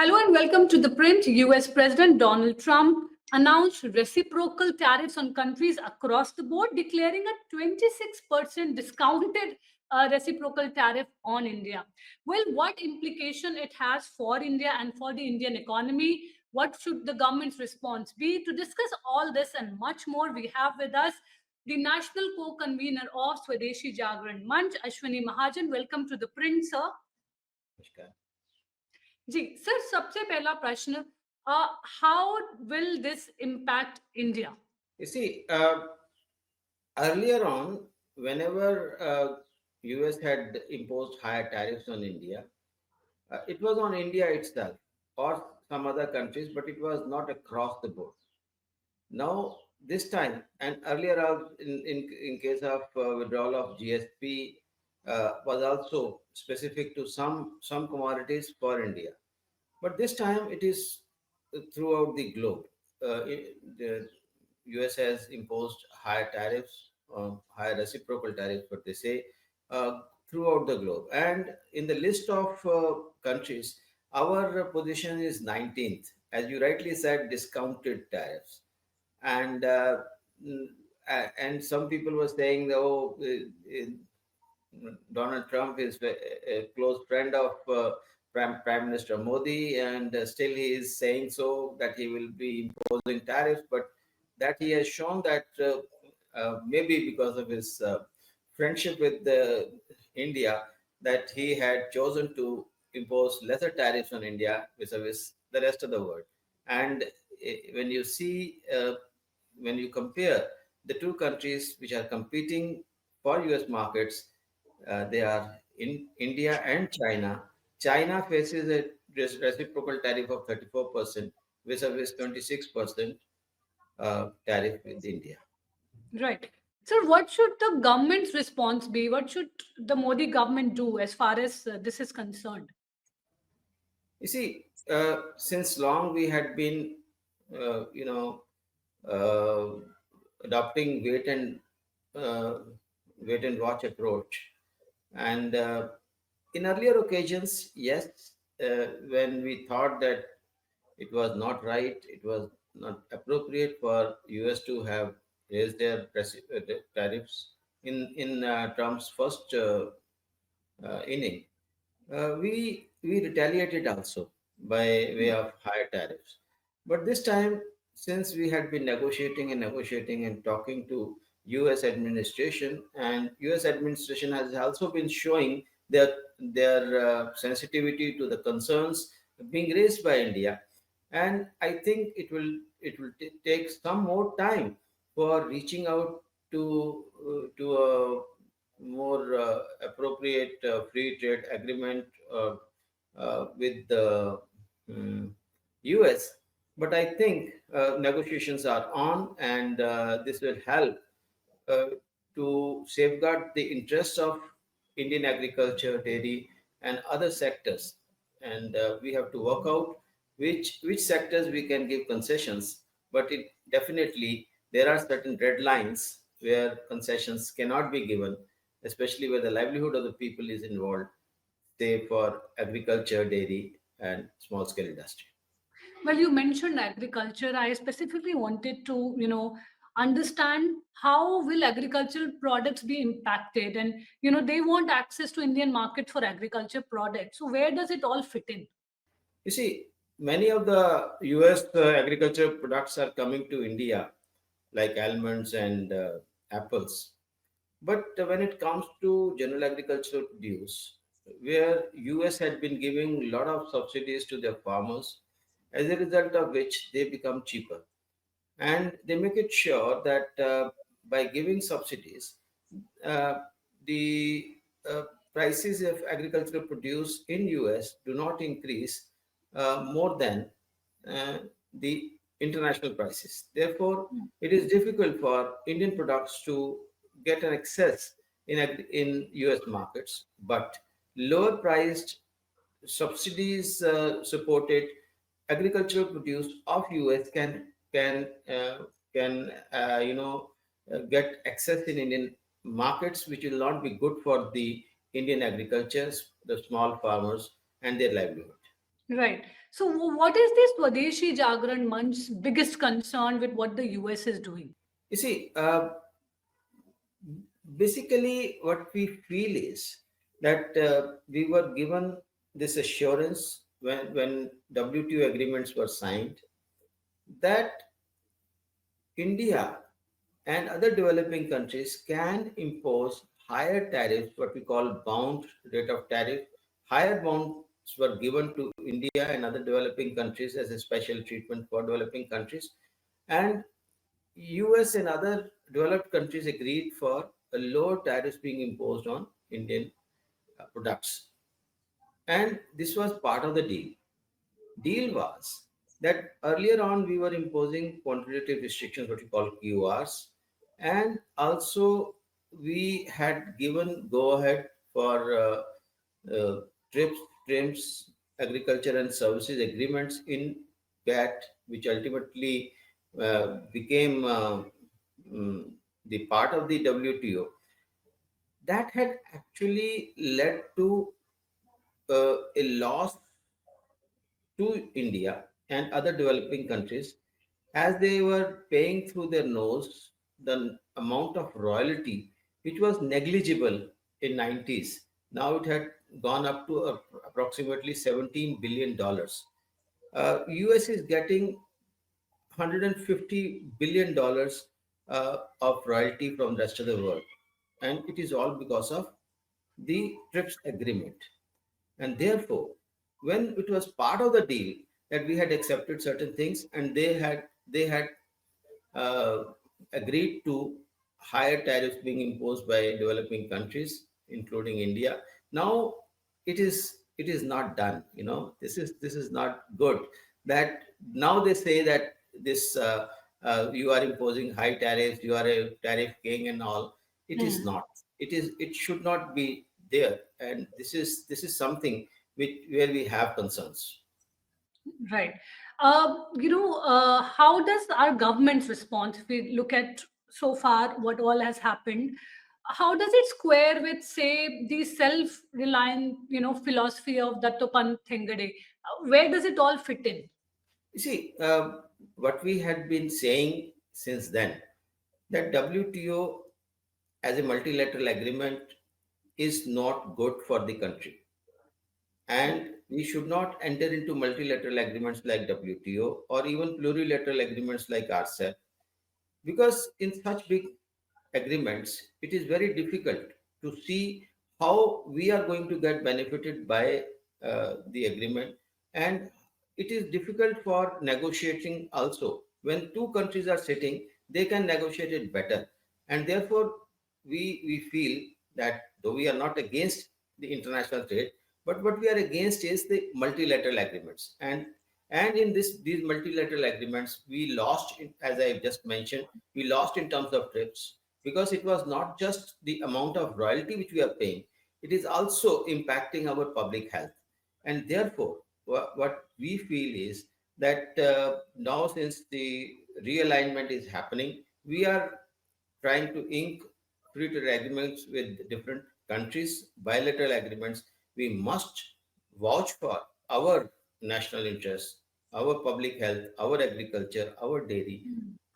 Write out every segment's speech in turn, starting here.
Hello and welcome to the print. US President Donald Trump announced reciprocal tariffs on countries across the board, declaring a 26% discounted reciprocal tariff on India. Well, what implication it has for India and for the Indian economy? What should the government's response be? To discuss all this and much more, we have with us the national co-convener of Swadeshi Jagran Manch, Ashwini Mahajan. Welcome to the print, sir. Namaskar. जी sir सबसे पहला प्रश्न how will this impact India You see, earlier on, whenever US had imposed higher tariffs on India, it was on India itself or some other countries, but it was not across the board. Now, this time, and earlier in case of withdrawal of GSP, was also specific to some commodities for India. But this time it is throughout the globe. The US has imposed higher tariffs, higher reciprocal tariffs, what they say, throughout the globe. And in the list of countries, our position is 19th. As you rightly said, discounted tariffs. And and some people were saying, oh, Donald Trump is a close friend of Prime Minister Modi, and still he is saying so that he will be imposing tariffs. But that he has shown that maybe because of his friendship with India, that he had chosen to impose lesser tariffs on India vis-a-vis the rest of the world. And when you see, when you compare the two countries which are competing for US markets, they are in India and China. China faces a reciprocal tariff of 34% vis-a-vis 26% tariff with India. right sir what should the government's response be what should the Modi government do as far as this is concerned You see, since long we had been, you know, uh, adopting uh, wait and watch approach, and in earlier occasions, yes, when we thought that it was not right, it was not appropriate for US to have raised their tariffs in Trump's first inning. We retaliated also by way of higher tariffs. But this time, since we had been negotiating and talking to U.S. administration, and U.S. administration has also been showing their sensitivity to the concerns being raised by India, and I think it will take some more time for reaching out to a more appropriate free trade agreement with the US. But I think negotiations are on, and this will help uh, to safeguard the interests of Indian agriculture, dairy, and other sectors. And we have to work out which sectors we can give concessions. But it definitely there are certain red lines where concessions cannot be given, especially where the livelihood of the people is involved, say for agriculture, dairy, and small scale industry. well you mentioned agriculture I specifically wanted to understand how will agricultural products be impacted and they want access to Indian market for agriculture products so where does it all fit in You see, many of the US agricultural products are coming to India, like almonds and apples. But when it comes to general agricultural produce, where US had been giving a lot of subsidies to their farmers, as a result of which they become cheaper. And they make it sure that by giving subsidies, uh, the prices of agricultural produce in US do not increase more than uh, the international prices. Therefore, it is difficult for Indian products to get an access in US markets. But lower priced subsidies supported agricultural produce of US can get access in Indian markets, which will not be good for the Indian agricultures, the small farmers, and their livelihood. Right. So, what is this Swadeshi Jagran Manch's biggest concern with what the US is doing? You see, basically, what we feel is that we were given this assurance when WTO agreements were signed that India and other developing countries can impose higher tariffs, what we call bound rate of tariff. Higher bounds were given to India and other developing countries as a special treatment for developing countries. And US and other developed countries agreed for a lower tariffs being imposed on Indian products. And this was part of the deal was that earlier on we were imposing quantitative restrictions, what we call QRs, and also we had given go ahead for uh, trips, trims, agriculture and services agreements in GATT, which ultimately became mm, the part of the WTO. That had actually led to a loss to India and other developing countries as they were paying through their nose the amount of royalty which was negligible in 90s. Now it had gone up to approximately $17 billion. US is getting $150 billion of royalty from the rest of the world, and it is all because of the TRIPS agreement. And therefore, when it was part of the deal that we had accepted certain things, and they had uh, agreed to higher tariffs being imposed by developing countries, including India. Now it is not done. This is not good. That now they say that this you are imposing high tariffs, you are a tariff king and all. It is Hmm. not. It should not be there, and this is something where we have concerns. Right. How does our government's response, if we look at so far what all has happened, how does it square with, say, the self-reliant, philosophy of Dattopant Thengade? Where does it all fit in? You see, what we had been saying since then, that WTO as a multilateral agreement is not good for the country. And we should not enter into multilateral agreements like WTO or even plurilateral agreements like RCEP, because in such big agreements, it is very difficult to see how we are going to get benefited by the agreement. And it is difficult for negotiating also. When two countries are sitting, they can negotiate it better. And therefore, we feel that though we are not against the international trade, but what we are against is the multilateral agreements. And in these multilateral agreements, we lost, as I just mentioned, we lost in terms of trips, because it was not just the amount of royalty which we are paying, it is also impacting our public health. And therefore, what we feel is that now, since the realignment is happening, we are trying to ink free trade agreements with different countries, bilateral agreements. We must vouch for our national interests, our public health, our agriculture, our dairy,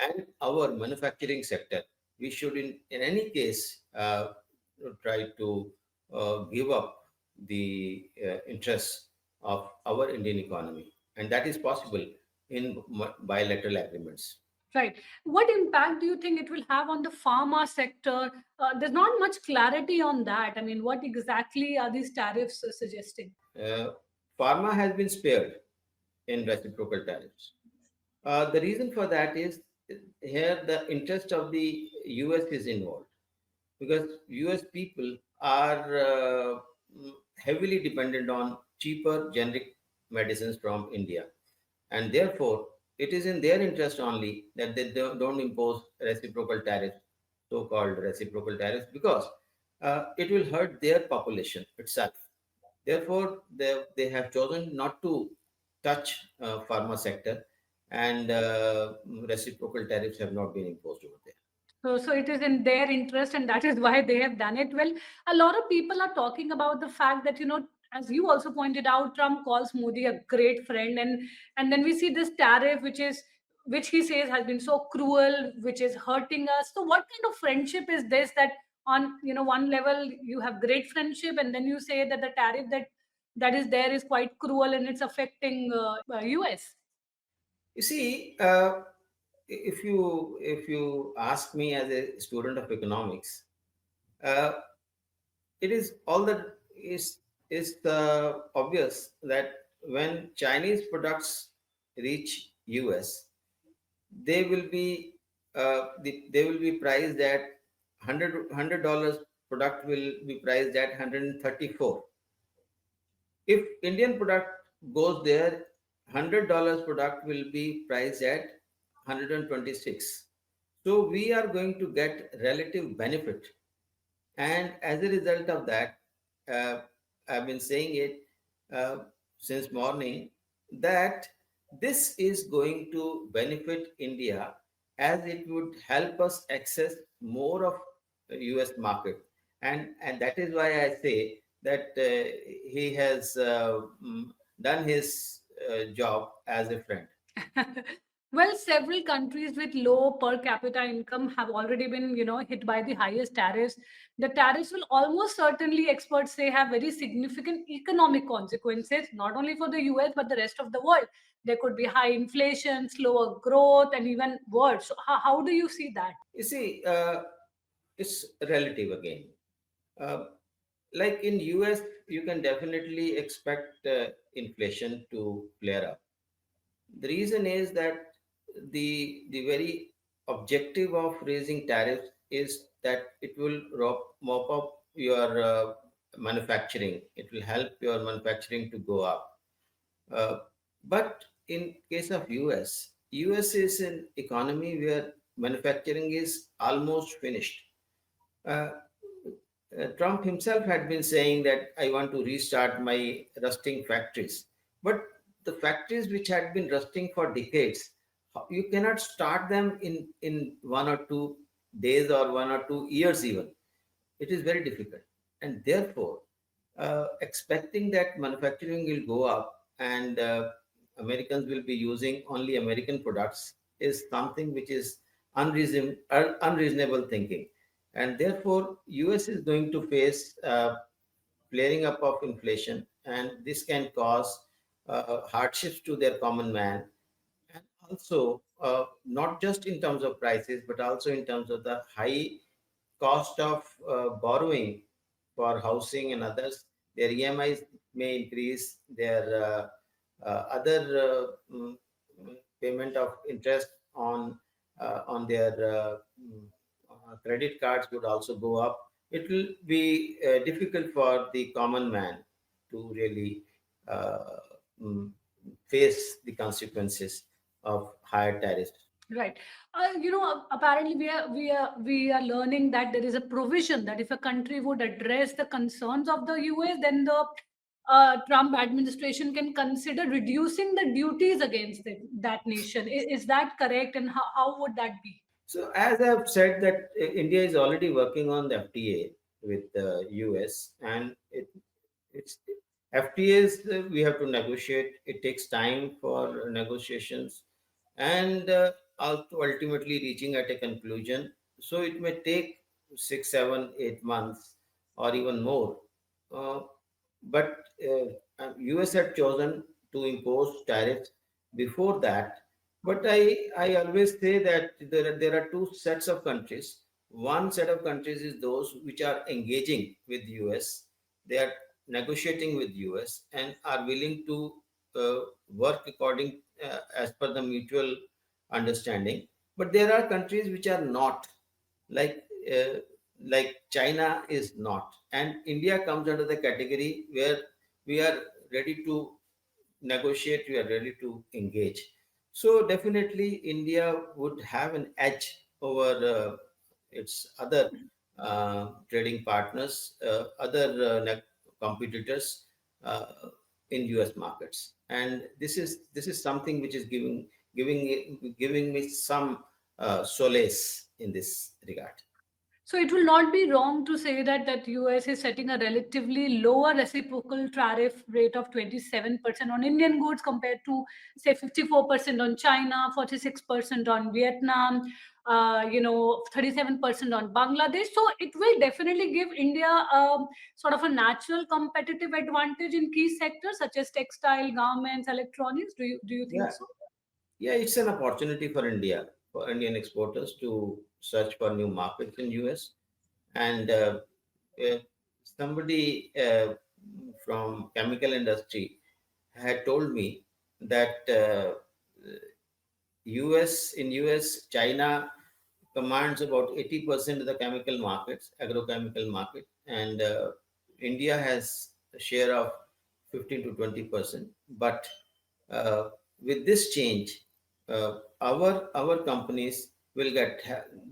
and our manufacturing sector. We should, in any case, try to give up the interests of our Indian economy. And that is possible in bilateral agreements. Right. What impact do you think it will have on the pharma sector? There's not much clarity on that. I mean, what exactly are these tariffs suggesting? Uh, Pharma has been spared in reciprocal tariffs. The reason for that is here the interest of the US is involved, because US people are heavily dependent on cheaper generic medicines from India, and therefore it is in their interest only that they don't impose reciprocal tariffs, so-called reciprocal tariffs, because it will hurt their population itself. Therefore, they have chosen not to touch pharma sector, and reciprocal tariffs have not been imposed over there. So it is in their interest, and that is why they have done it. Well, a lot of people are talking about the fact that as you also pointed out, Trump calls Modi a great friend, and then we see this tariff, which he says has been so cruel, which is hurting us. So, what kind of friendship is this? That on one level you have great friendship, and then you say that the tariff that is there is quite cruel and it's affecting US. You see, if you ask me as a student of economics, uh, it is all that is the obvious that when Chinese products reach US, they will be they will be priced at $100 product will be priced at 134. If Indian product goes there, $100 product will be priced at 126. So we are going to get relative benefit, and as a result of that, uh, I've been saying it uh, since morning that this is going to benefit India, as it would help us access more of the US market. And that is why I say that he has done his job as a friend. Well, several countries with low per capita income have already been, hit by the highest tariffs. The tariffs will almost certainly, experts say, have very significant economic consequences, not only for the US, but the rest of the world. There could be high inflation, slower growth, and even worse. So how do you see that? You see, it's relative again. Uh, like in US, you can definitely expect inflation to flare up. The reason is that the very objective of raising tariffs is that it will mop up your manufacturing. It will help your manufacturing to go up. Uh, but in case of US is an economy where manufacturing is almost finished. Uh, Trump himself had been saying that I want to restart my rusting factories. But the factories which had been rusting for decades, you cannot start them in 1 or 2 days or 1 or 2 years even. It is very difficult. And therefore, expecting that manufacturing will go up and Americans will be using only American products is something which is unreasonable thinking. And therefore, US is going to face flaring up of inflation, and this can cause hardships to their common man, and also not just in terms of prices but also in terms of the high cost of borrowing for housing and others. Their EMIs may increase, their other payment of interest on their credit cards would also go up. It will be difficult for the common man to really uh, mm, face the consequences of higher tariffs. Right. Apparently we are learning that there is a provision that if a country would address the concerns of the US, then the Trump administration can consider reducing the duties against that nation. Is that correct? And how would that be? So, as I've said, that India is already working on the FTA with the US, and it's FTAs we have to negotiate. It takes time for negotiations, and also ultimately reaching at a conclusion. So it may take 6, 7, 8 months or even more. Uh, but US had chosen to impose tariffs before that. But I always say that there are two sets of countries. One set of countries is those which are engaging with US. They are negotiating with US and are willing to work according as per the mutual understanding. But there are countries which are not, like uh, like China is not, and India comes under the category where we are ready to negotiate, we are ready to engage. So definitely, India would have an edge over its other trading partners, other competitors uh, in U.S. markets, and this is something which is giving me some solace in this regard. So it will not be wrong to say that US is setting a relatively lower reciprocal tariff rate of 27% on Indian goods compared to say 54% on China, 46% on Vietnam, 37% on Bangladesh. So it will definitely give India sort of a natural competitive advantage in key sectors such as textile, garments, electronics. Do you think Yeah, so? yeah, it's an opportunity for India, for Indian exporters to search for new markets in US. And uh, somebody from chemical industry had told me that US China commands about 80% of the chemical markets, agrochemical market, and India has a share of 15 to 20%. But uh, with this change, our companies will get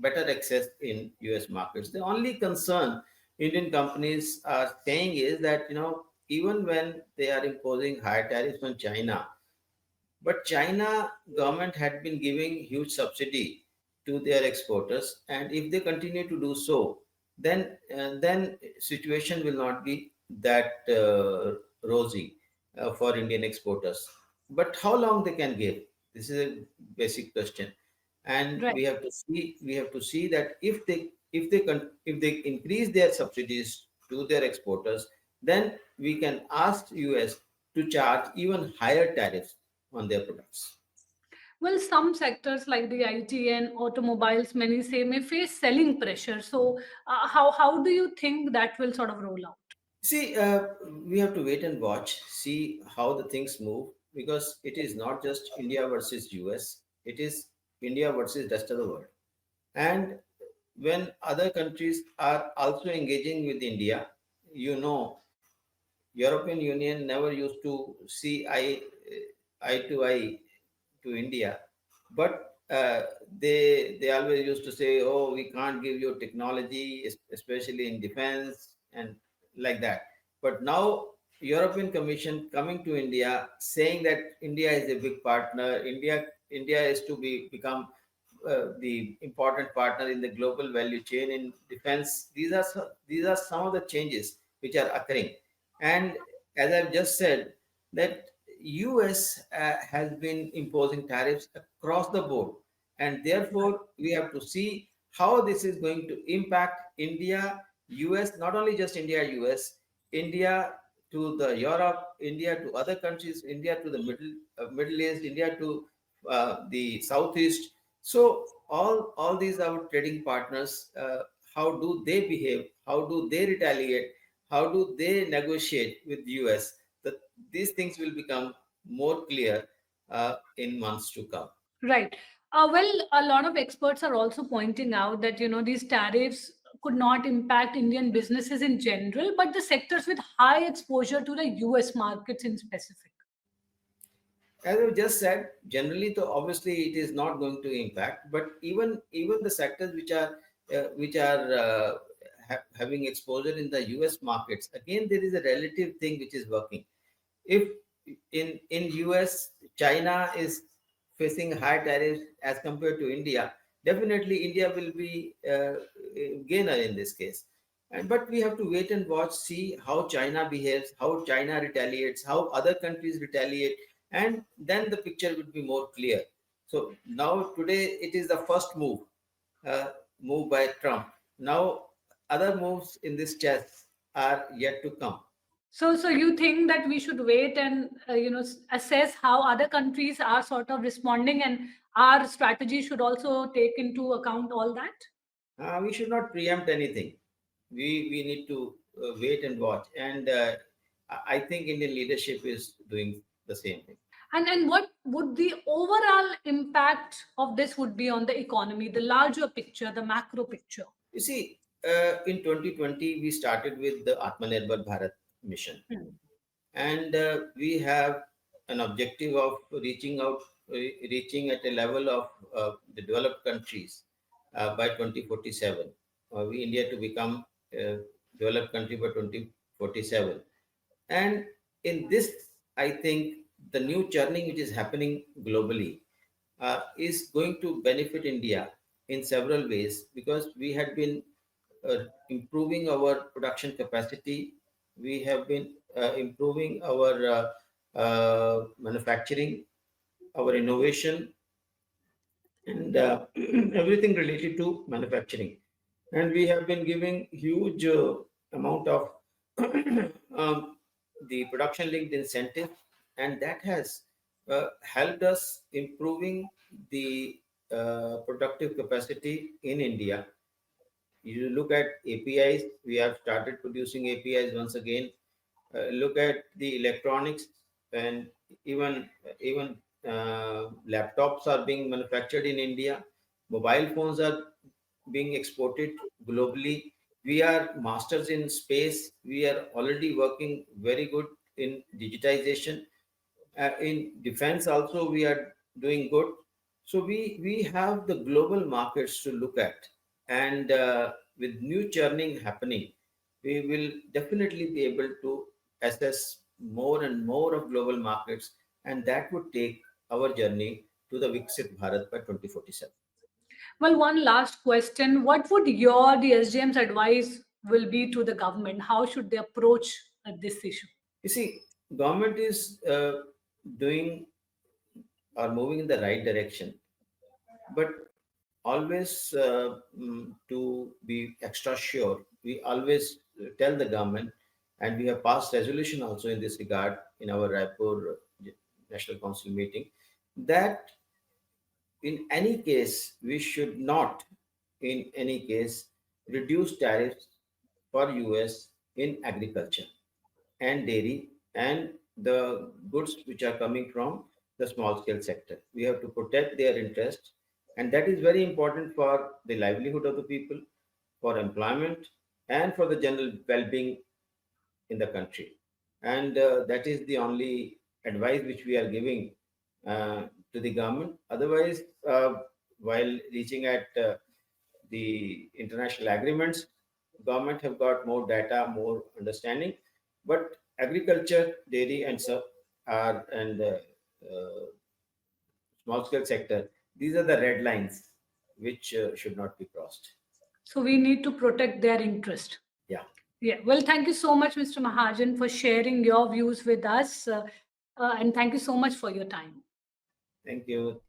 better access in US markets. The only concern Indian companies are saying is that even when they are imposing higher tariffs on China, but China government had been giving huge subsidy to their exporters, and if they continue to do so, then situation will not be that rosy for Indian exporters. But how long they can give? This is a basic question, and Right. we have to see that if they increase their subsidies to their exporters, then we can ask US to charge even higher tariffs on their products. Well, some sectors like the IT and automobiles, many say, may face selling pressure. So, how do you think that will sort of roll out? See, we have to wait and watch, see how the things move, because it is not just India versus US, it is India versus rest of the world. And when other countries are also engaging with India, you know, European Union never used to see eye to eye to India, but they always used to say, "Oh, we can't give you technology, especially in defense and like that." But now European Commission coming to India saying that India is a big partner. India is to become the important partner in the global value chain in defense. These are some of the changes which are occurring, and as I've just said, that US has been imposing tariffs across the board, and therefore we have to see how this is going to impact India, US, not only just India, US, India to the Europe, India to other countries, India to the Middle East, India to the Southeast. So all these our trading partners, how do they behave? How do they retaliate? How do they negotiate with US? That these things will become more clear in months to come. Right. Well, a lot of experts are also pointing out that these tariffs could not impact Indian businesses in general, but the sectors with high exposure to the US markets in specific. As I just said, generally, though obviously it is not going to impact, but even the sectors which are having exposure in the US markets, again there is a relative thing which is working. If in US China is facing high tariffs as compared to India, definitely India will be a gainer in this case. And but we have to wait and watch, see how China behaves, how China retaliates, how other countries retaliate, and then the picture will be more clear. So now today it is the first uh, move by Trump. Now other moves in this chess are yet to come. So you think that we should wait and assess how other countries are sort of responding, and our strategy should also take into account all that. We should not preempt anything. We need to wait and watch. And I think Indian leadership is doing the same thing. And what would the overall impact of this would be on the economy, the larger picture, the macro picture? You see, in 2020, we started with the Atmanirbhar Bharat mission. Hmm. And we have an objective of reaching at a level of the developed countries by 2047. We India to become a developed country by 2047. And in this, I think the new churning which is happening globally is going to benefit India in several ways, because we had been improving our production capacity. We have been improving our manufacturing, our innovation, and everything related to manufacturing. And we have been giving huge amount of the production linked incentive, and that has helped us improving the productive capacity in India. You look at APIs, we have started producing APIs once again. Look at the electronics, and even laptops are being manufactured in India. Mobile phones are being exported globally. We are masters in space. We are already working very good in digitization. In defense also, we are doing good. So we have the global markets to look at, and with new churning happening, we will definitely be able to assess more and more of global markets, and that would take our journey to the Viksit Bharat by 2047. Well, one last question. What would your, the SGM's advice will be to the government? How should they approach this issue? You see, government is doing or moving in the right direction, but always to be extra sure, we always tell the government, and we have passed resolution also in this regard in our Raipur National Council meeting, that in any case we should not, in any case, reduce tariffs for US in agriculture and dairy and the goods which are coming from the small scale sector. We have to protect their interests, and that is very important for the livelihood of the people, for employment, and for the general well being in the country. And that is the only advice which we are giving to the government. Otherwise, while reaching at the international agreements, government have got more data, more understanding, but agriculture, dairy, and so are and small scale sector, these are the red lines which should not be crossed. So we need to protect their interest. Yeah. Yeah. Well, thank you so much, Mr. Mahajan, for sharing your views with us. And thank you so much for your time. Thank you.